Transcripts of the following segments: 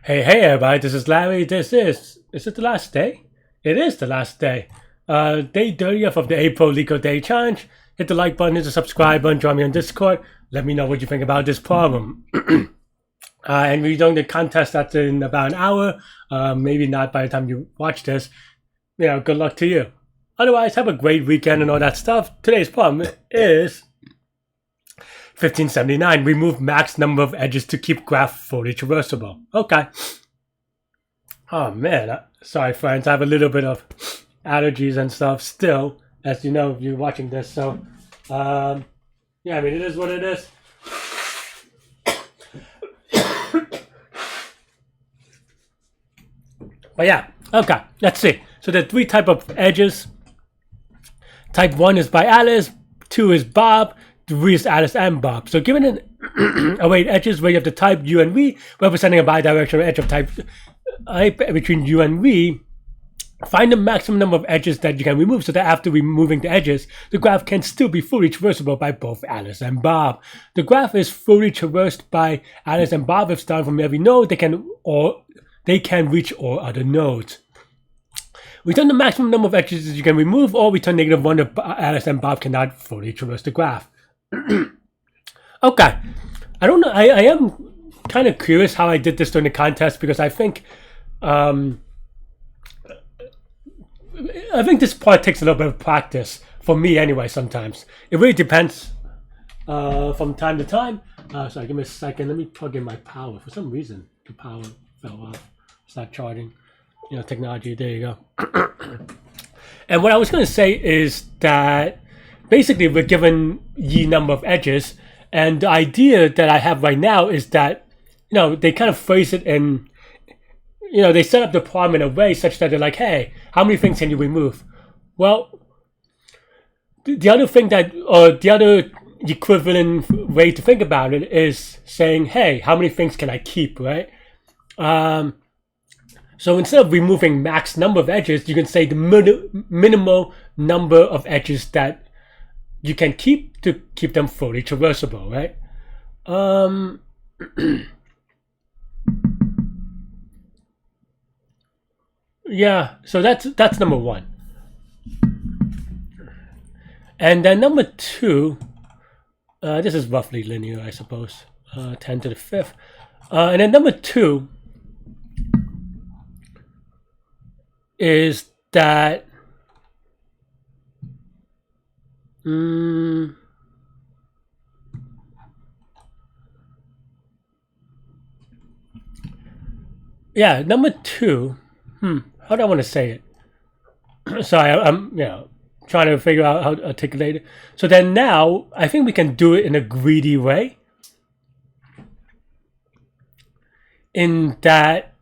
Hey everybody, this is Larry. Is it the last day? It is the last day. Day 30th of the April Leetcode Day Challenge. Hit the like button, hit the subscribe button, join me on Discord. Let me know what you think about this problem. And we're doing the contest that's in about an hour. Maybe not by the time you watch this. Good luck to you. Otherwise, have a great weekend and all that stuff. Today's problem is 1579. Remove max number of edges to keep graph fully traversable. Okay. Oh man, sorry friends, I have a little bit of allergies and stuff still, as you know if you're watching this. So, yeah, I mean it is what it is. But yeah, okay, let's see. So there are three types of edges. Type 1 is by Alice, 2 is Bob, 3 is Alice and Bob. So given an array of edges where you have the type U and V representing a bidirectional edge of type between U and V, find the maximum number of edges that you can remove so that after removing the edges, the graph can still be fully traversable by both Alice and Bob. The graph is fully traversed by Alice and Bob if starting from every node they can reach all other nodes. Return the maximum number of edges you can remove, or return -1 if Alice and Bob cannot fully traverse the graph. Okay, I don't know. I am kind of curious how I did this during the contest because I think this part takes a little bit of practice for me anyway. Sometimes it really depends from time to time. Sorry, give me a second. Let me plug in my power. For some reason, the power fell off. Start charging. Technology. There you go. And what I was going to say is that basically we're given Y number of edges, and the idea that I have right now is that they kind of phrase it in they set up the problem in a way such that they're like, hey, how many things can you remove? Well, the other thing the other equivalent way to think about it is saying, hey, how many things can I keep, right? So instead of removing max number of edges, you can say the minimal number of edges that you can keep to keep them fully traversable, right? Yeah, so that's number one. And then number two, this is roughly linear, I suppose, 10 to the fifth. And then number two is that yeah, number two, how do I want to say it? Sorry, I'm trying to figure out how to articulate it. So then now I think we can do it in a greedy way, in that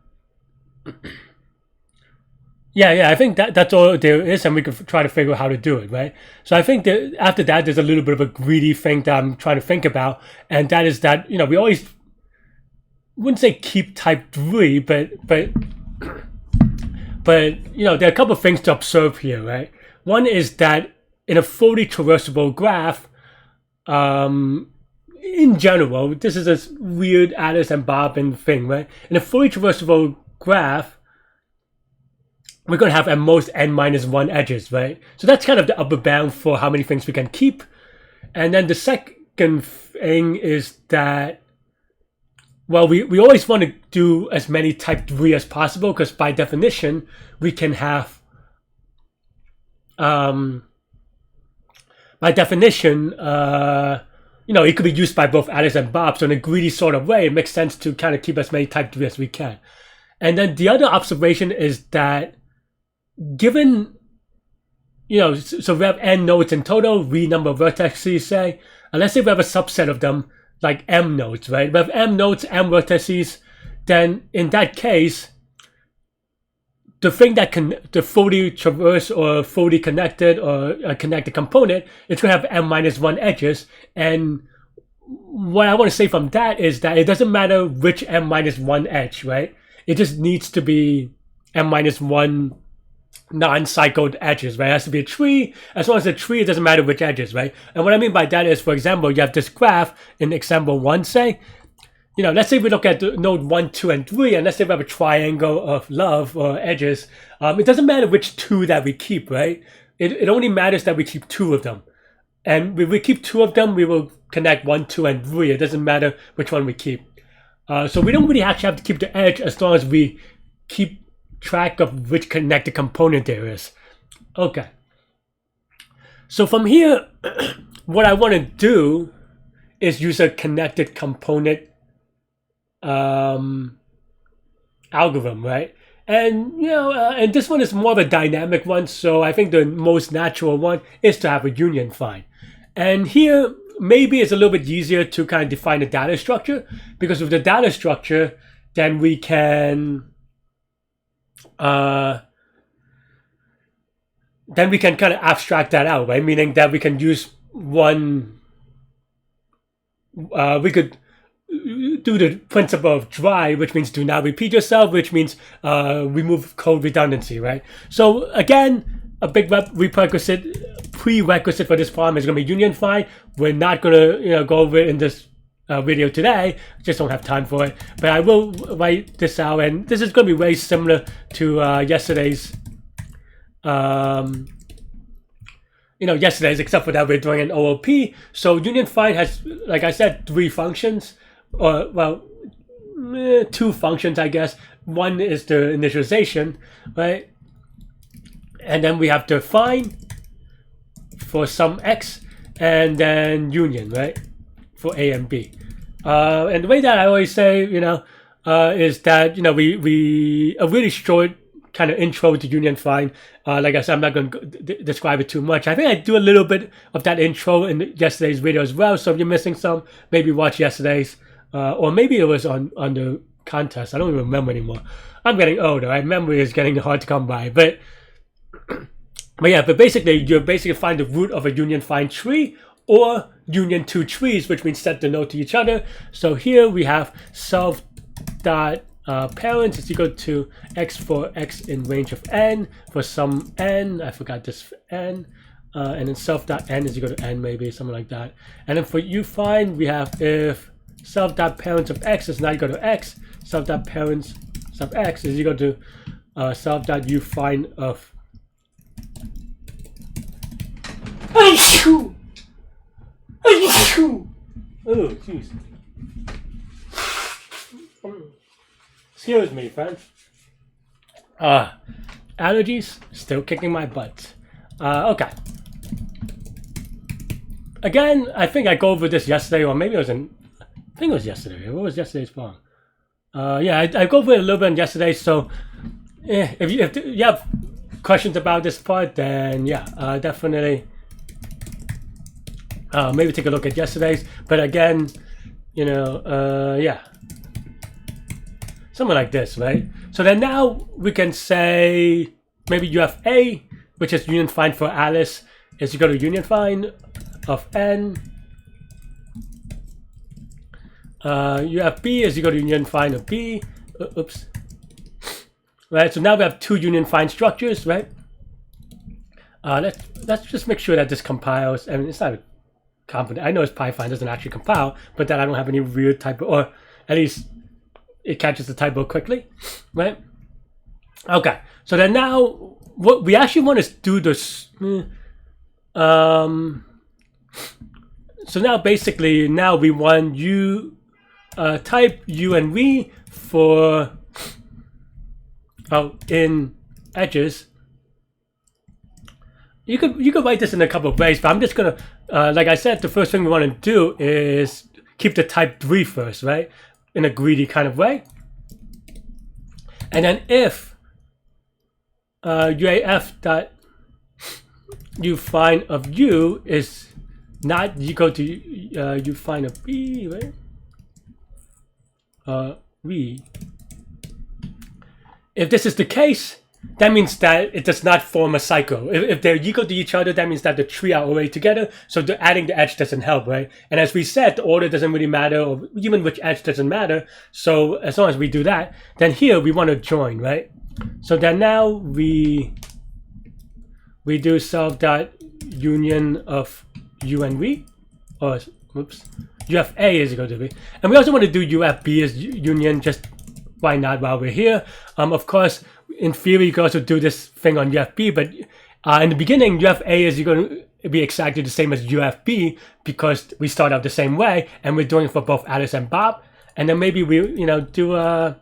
yeah, I think that's all there is, and we could try to figure out how to do it, right? So I think that after that, there's a little bit of a greedy thing that I'm trying to think about, and that is that we always wouldn't say keep type 3, but there are a couple of things to observe here, right? One is that in a fully traversable graph, in general, this is a weird Alice and Bob thing, right? In a fully traversable graph, we're going to have at most n-1 edges, right? So that's kind of the upper bound for how many things we can keep. And then the second thing is that, well, we always want to do as many type 3 as possible, because by definition, we can have, by definition, it could be used by both Alice and Bob. So in a greedy sort of way, it makes sense to kind of keep as many type 3 as we can. And then the other observation is that given, so we have n nodes in total, V number of vertices, say, and let's say we have a subset of them, like m nodes, right? We have m nodes, m vertices, then in that case, the thing that can the fully traverse or fully connected or a connected component, it's going to have m-1 edges. And what I want to say from that is that it doesn't matter which m-1 edge, right? It just needs to be m-1 non-cycled edges, right? It has to be a tree. As long as it's a tree, it doesn't matter which edges, right? And what I mean by that is, for example, you have this graph in example 1, say, let's say we look at the node 1, 2, and 3, and let's say we have a triangle of love or edges. It doesn't matter which two that we keep, right? It only matters that we keep two of them. And if we keep two of them, we will connect 1, 2, and 3. It doesn't matter which one we keep. So we don't really actually have to keep the edge as long as we keep track of which connected component there is. Okay. So from here, what I want to do is use a connected component algorithm, right? And and this one is more of a dynamic one, so I think the most natural one is to have a union find. And here, maybe it's a little bit easier to kind of define a data structure, because with the data structure, then we can kind of abstract that out, right? Meaning that we can use one. We could do the principle of dry, which means do not repeat yourself, which means remove code redundancy, right? So again, a big prerequisite for this problem is going to be union find. We're not going to go over it in this video today. Just don't have time for it. But I will write this out, and this is going to be very similar to yesterday's. Yesterday's, except for that we're doing an OOP. So union find has, like I said, 3 functions, or well, 2 functions, I guess. One is the initialization, right? And then we have the find for some x, and then union, right, for a and b. And the way that I always say, is that we a really short kind of intro to union find. Like I said, I'm not going to describe it too much. I think I do a little bit of that intro in yesterday's video as well. So if you're missing some, maybe watch yesterday's, or maybe it was on the contest. I don't even remember anymore. I'm getting older. Right? Memory is getting hard to come by. But basically, you find the root of a union find tree, or union 2 trees, which means set the node to each other. So here we have self dot parents is equal to x for x in range of n for some n. I forgot this for n. And then self.n is equal to n, maybe something like that. And then for you find, we have if self.parents of x is not equal to x, self.parents sub x is equal to self.you find of. Oh, jeez. Excuse me, friend. Allergies still kicking my butt. Okay. Again, I think I go over this yesterday, or maybe it was I think it was yesterday. What was yesterday's problem? I go over it a little bit yesterday. So, if you have questions about this part, then definitely maybe take a look at yesterday's. But again, something like this, right? So then now we can say maybe you have A, which is union find for Alice, is equal to union find of n. You have B is equal to union find of B. Oops. Right, so now we have 2 union find structures, right? Let's just make sure that this compiles. I mean, it's not confident. I know it's Python doesn't actually compile, but that I don't have any weird typo, or at least it catches the typo quickly, right? Okay, so then now what we actually want to do this. So now basically we want you type u and v for in edges. You could write this in a couple of ways, but I'm just gonna like I said, the first thing we want to do is keep the type 3 first, right? In a greedy kind of way. And then if uaf dot you find of u is not equal to you find of b, right? V. If this is the case, that means that it does not form a cycle. If they're equal to each other, that means that the tree are already together. So adding the edge doesn't help, right? And as we said, the order doesn't really matter, or even which edge doesn't matter. So as long as we do that, then here we want to join, right? So then now we do self dot union of u and v, or oops, UFA is equal to B. And we also want to do UFB as union, just why not while we're here. Of course, in theory, you can also do this thing on UFB, but in the beginning, UFA is going to be exactly the same as UFB because we start out the same way, and we're doing it for both Alice and Bob. And then maybe we, do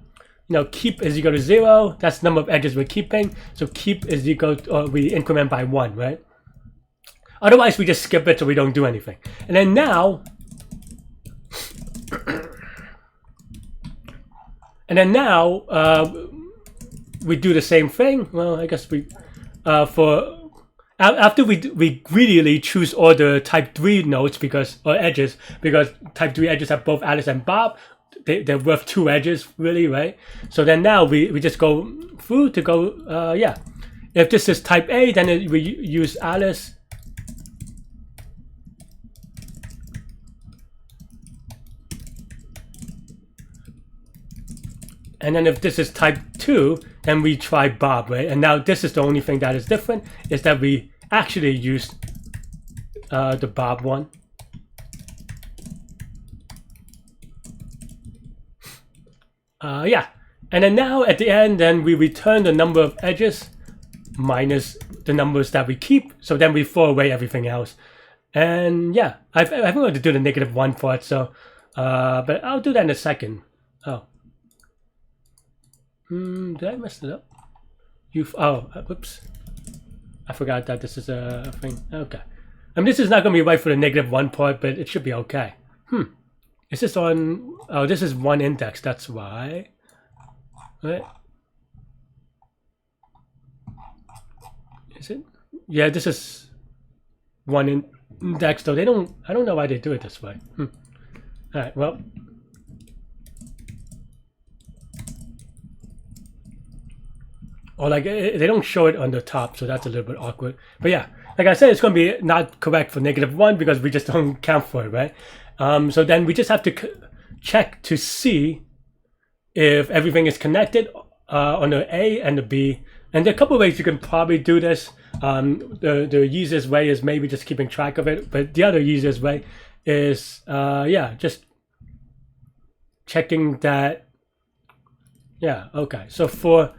keep is equal to 0. That's the number of edges we're keeping. So keep is equal to, or we increment by 1, right? Otherwise, we just skip it so we don't do anything. And then now, we do the same thing. Well, I guess we, after we greedily choose all the type 3 nodes or edges, because type 3 edges have both Alice and Bob, they're worth 2 edges, really, right? So then now we just go through to go, if this is type A, then we use Alice. And then if this is type 2, then we try Bob, right? And now this is the only thing that is different, is that we actually used the Bob one. And then now at the end, then we return the number of edges minus the numbers that we keep. So then we throw away everything else. And yeah, I think we have to do the -1 part. So, but I'll do that in a second. Oh. Did I mess it up? Whoops. I forgot that this is a thing. Okay. I mean, this is not going to be right for the -1 part, but it should be okay. Is this on? Oh, this is 1 index. That's why. Right. Is it? Yeah, this is 1 index. Though I don't know why they do it this way. All right. Well. Or like they don't show it on the top, so that's a little bit awkward. But yeah, like I said, it's going to be not correct for -1 because we just don't count for it, right? So then we just have to check to see if everything is connected on the A and the B. And there are a couple of ways you can probably do this. The easiest way is maybe just keeping track of it, but the other easiest way is just checking that. Yeah, okay. So for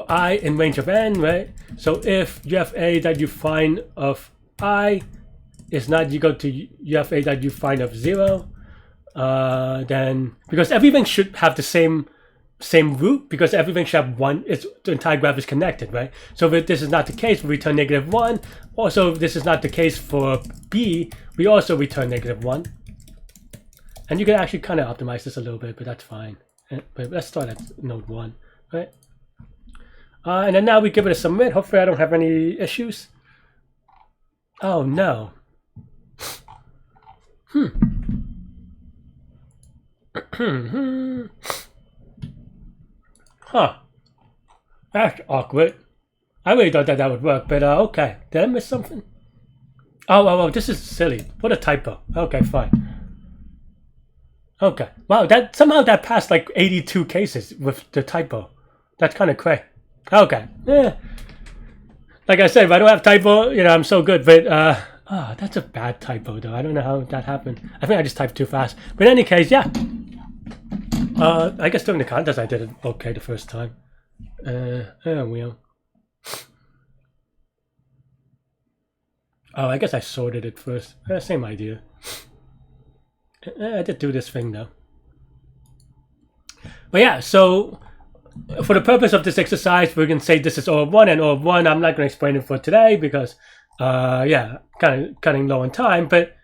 I in range of n, right? So if UFA that you find of I is not equal to UFA that you find of 0, then because everything should have the same root, because everything should have 1. The entire graph is connected, right? So if this is not the case, we return -1. Also, if this is not the case for B, we also return -1. And you can actually kind of optimize this a little bit, but that's fine. But let's start at node 1, right? And then now we give it a submit. Hopefully I don't have any issues. Oh no. Huh. That's awkward. I really thought that would work, but okay. Did I miss something? Oh, this is silly. What a typo. Okay, fine. Okay. Wow, somehow that passed like 82 cases with the typo. That's kind of crazy. Okay. Yeah. Like I said, if I don't have typo, I'm so good. But that's a bad typo though. I don't know how that happened. I think I just typed too fast. But in any case, yeah. I guess during the contest I did it okay the first time. Well. Oh, I guess I sorted it first. Same idea. I did do this thing though. But yeah, so for the purpose of this exercise, we're going to say this is O of 1 and O of 1. I'm not going to explain it for today because, kind of cutting low on time. But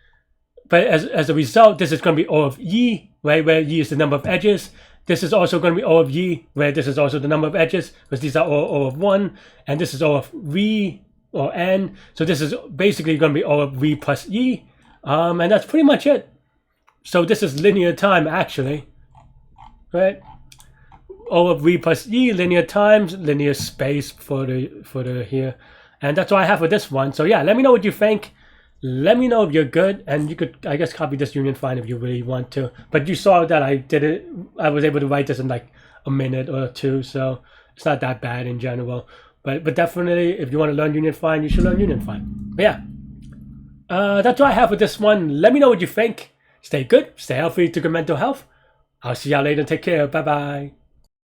as a result, this is going to be O of Y, right, where Y is the number of edges. This is also going to be O of Y, where this is also the number of edges, because these are O of 1. And this is O of V or N. So this is basically going to be O of V plus Y. And that's pretty much it. So this is linear time, actually, right? O of V plus E, linear times, linear space for the here. And that's what I have for this one. So yeah, let me know what you think. Let me know if you're good. And you could, I guess, copy this union fine if you really want to. But you saw that I did it. I was able to write this in like a minute or two. So it's not that bad in general. But definitely, if you want to learn union fine, you should learn union fine. But yeah. That's all I have for this one. Let me know what you think. Stay good, stay healthy, to good mental health. I'll see y'all later. Take care. Bye bye.